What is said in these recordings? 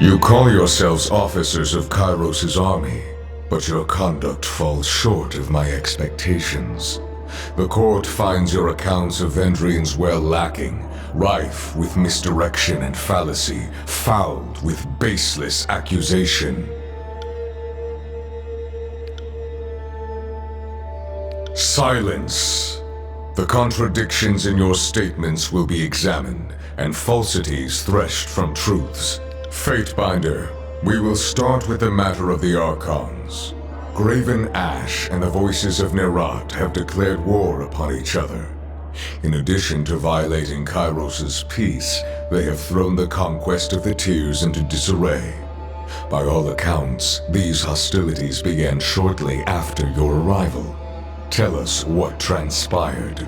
You call yourselves officers of Kairos' army, but your conduct falls short of my expectations. The court finds your accounts of Vendrian's well lacking, rife with misdirection and fallacy, fouled with baseless accusation. Silence! The contradictions in your statements will be examined, and falsities threshed from truths. Fatebinder, we will start with the matter of the Archons. Graven Ash and the Voices of Nerat have declared war upon each other. In addition to violating Kairos' peace, they have thrown the conquest of the Tears into disarray. By all accounts, these hostilities began shortly after your arrival. Tell us what transpired.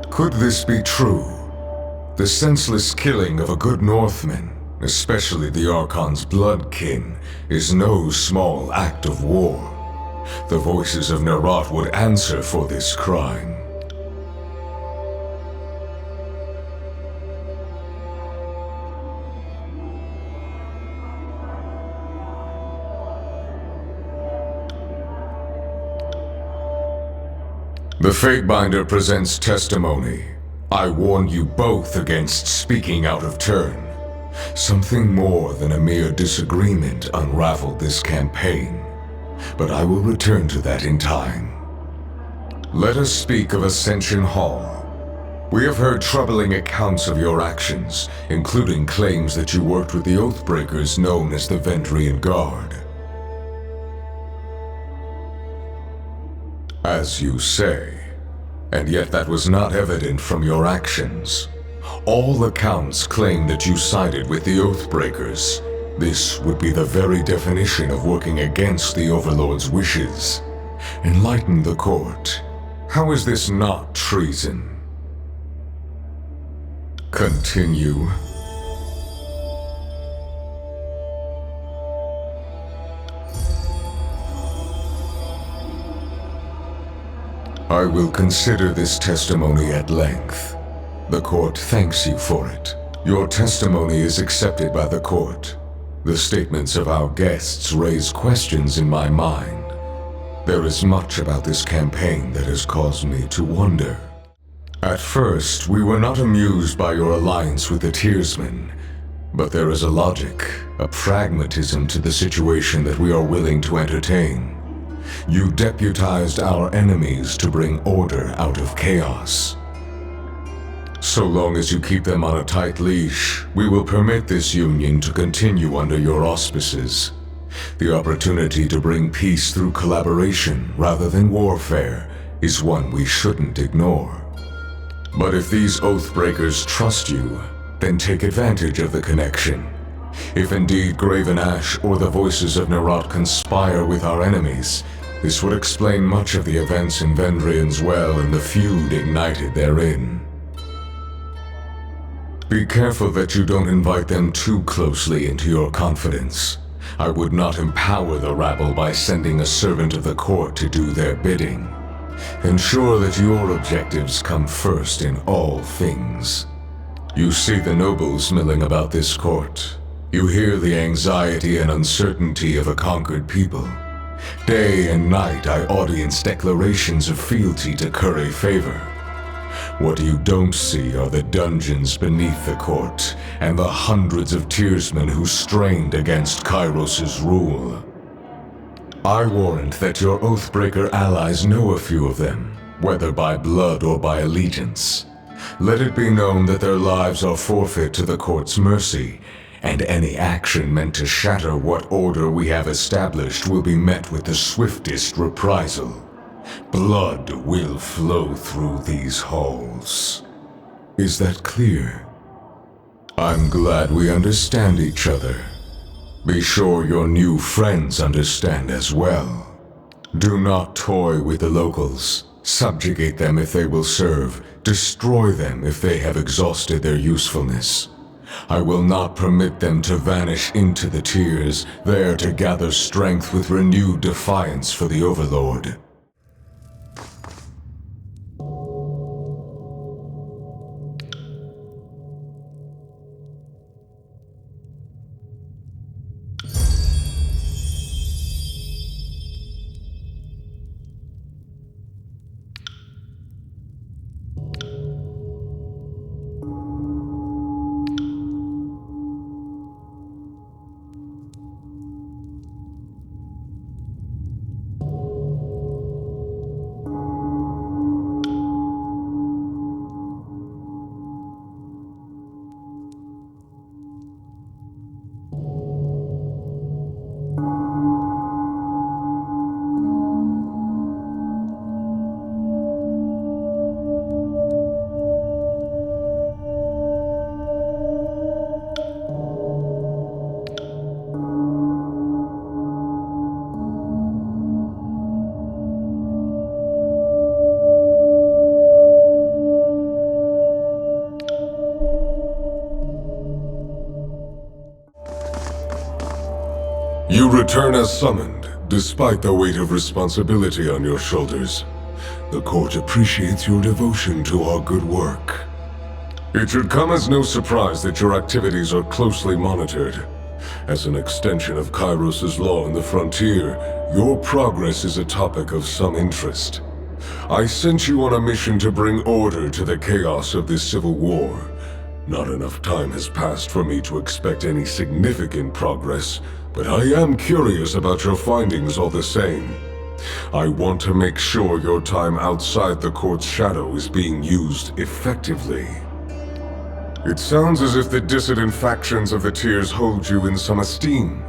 Could this be true? The senseless killing of a good Northman, especially the Archon's bloodkin, is no small act of war. The Voices of Nerat would answer for this crime. The Fatebinder presents testimony. I warn you both against speaking out of turn. Something more than a mere disagreement unraveled this campaign, but I will return to that in time. Let us speak of Ascension Hall. We have heard troubling accounts of your actions, including claims that you worked with the Oathbreakers known as the Vendrian Guard. As you say, and yet that was not evident from your actions. All accounts claim that you sided with the Oathbreakers. This would be the very definition of working against the Overlord's wishes. Enlighten the court. How is this not treason? Continue. I will consider this testimony at length. The court thanks you for it. Your testimony is accepted by the court. The statements of our guests raise questions in my mind. There is much about this campaign that has caused me to wonder. At first, we were not amused by your alliance with the Tearsmen, but there is a logic, a pragmatism to the situation that we are willing to entertain. You deputized our enemies to bring order out of chaos. So long as you keep them on a tight leash, we will permit this union to continue under your auspices. The opportunity to bring peace through collaboration rather than warfare is one we shouldn't ignore. But if these Oathbreakers trust you, then take advantage of the connection. If indeed Graven Ash or the Voices of Nerat conspire with our enemies, this would explain much of the events in Vendrian's Well and the feud ignited therein. Be careful that you don't invite them too closely into your confidence. I would not empower the rabble by sending a servant of the court to do their bidding. Ensure that your objectives come first in all things. You see the nobles milling about this court. You hear the anxiety and uncertainty of a conquered people. Day and night I audience declarations of fealty to curry favor. What you don't see are the dungeons beneath the court, and the hundreds of Tearsmen who strained against Kairos' rule. I warrant that your Oathbreaker allies know a few of them, whether by blood or by allegiance. Let it be known that their lives are forfeit to the court's mercy, and any action meant to shatter what order we have established will be met with the swiftest reprisal. Blood will flow through these halls. Is that clear? I'm glad we understand each other. Be sure your new friends understand as well. Do not toy with the locals. Subjugate them if they will serve. Destroy them if they have exhausted their usefulness. I will not permit them to vanish into the Tears, there to gather strength with renewed defiance for the Overlord. return as summoned, despite the weight of responsibility on your shoulders. The court appreciates your devotion to our good work. It should come as no surprise that your activities are closely monitored. As an extension of Kairos' law in the frontier, your progress is a topic of some interest. I sent you on a mission to bring order to the chaos of this civil war. Not enough time has passed for me to expect any significant progress, but I am curious about your findings all the same. I want to make sure your time outside the court's shadow is being used effectively. It sounds as if the dissident factions of the Tiers hold you in some esteem.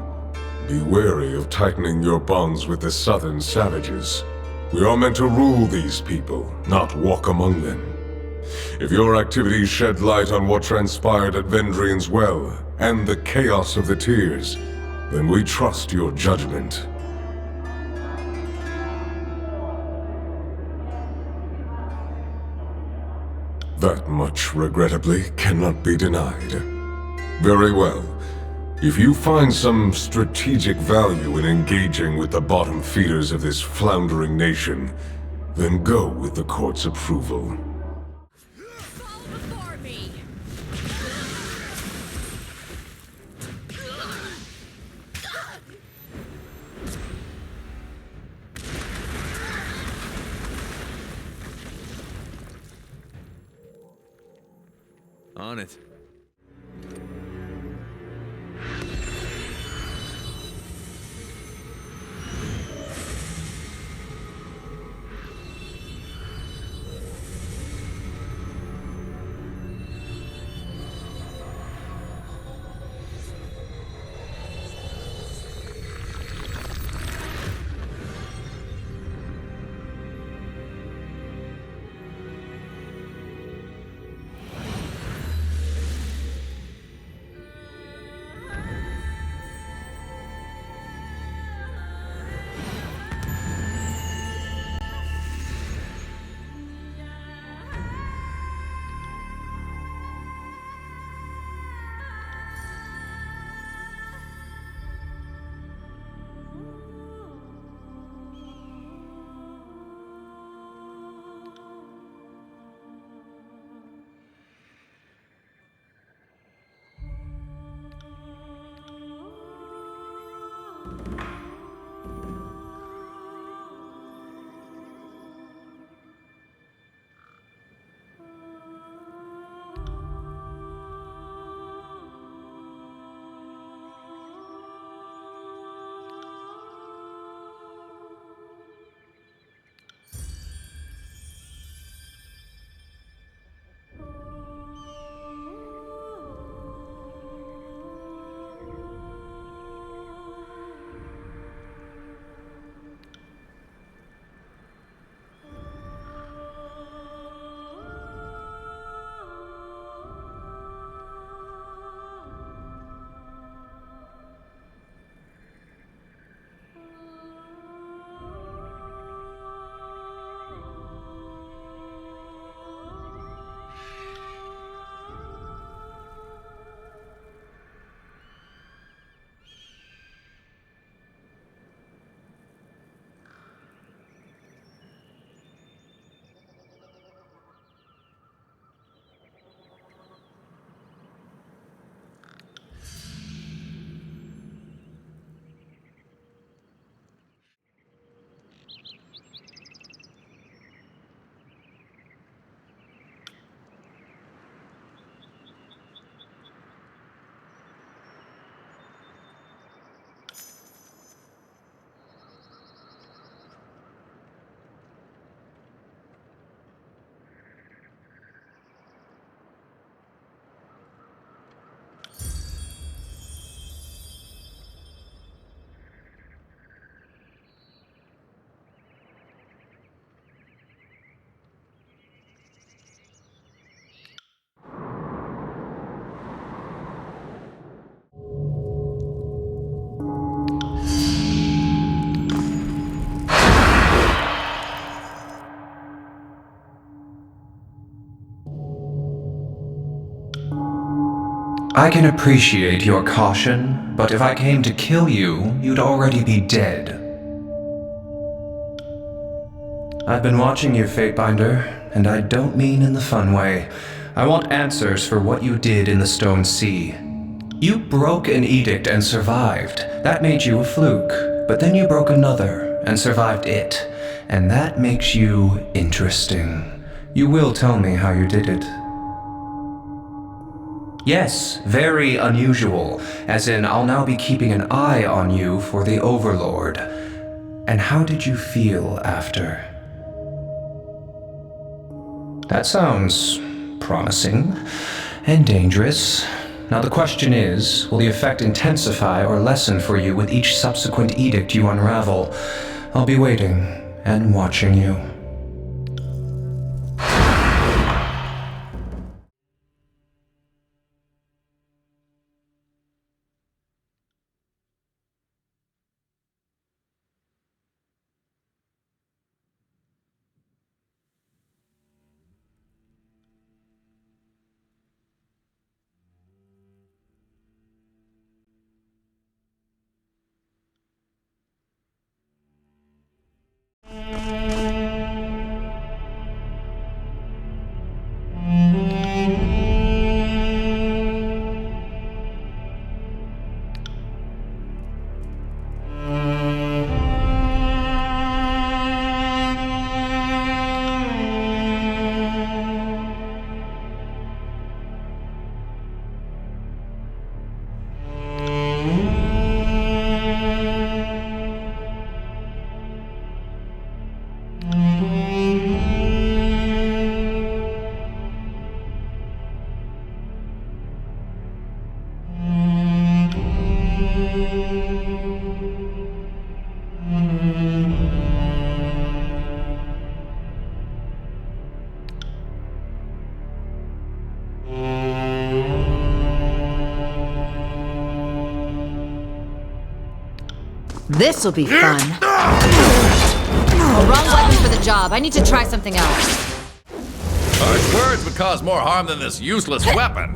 Be wary of tightening your bonds with the southern savages. We are meant to rule these people, not walk among them. If your activities shed light on what transpired at Vendrian's Well, and the chaos of the Tiers, then we trust your judgment. That much, regrettably, cannot be denied. Very well. If you find some strategic value in engaging with the bottom feeders of this floundering nation, then go with the court's approval. Fall before me! On it. I can appreciate your caution, but if I came to kill you, you'd already be dead. I've been watching you, Fatebinder, and I don't mean in the fun way. I want answers for what you did in the Stone Sea. You broke an edict and survived. That made you a fluke. But then you broke another and survived it. And that makes you interesting. You will tell me how you did it. Yes, very unusual. As in, I'll now be keeping an eye on you for the Overlord. And how did you feel after? That sounds promising and dangerous. Now the question is, will the effect intensify or lessen for you with each subsequent edict you unravel? I'll be waiting and watching you. This'll be fun. Oh, wrong weapon for the job. I need to try something else. Harsh words would cause more harm than this useless weapon.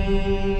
you.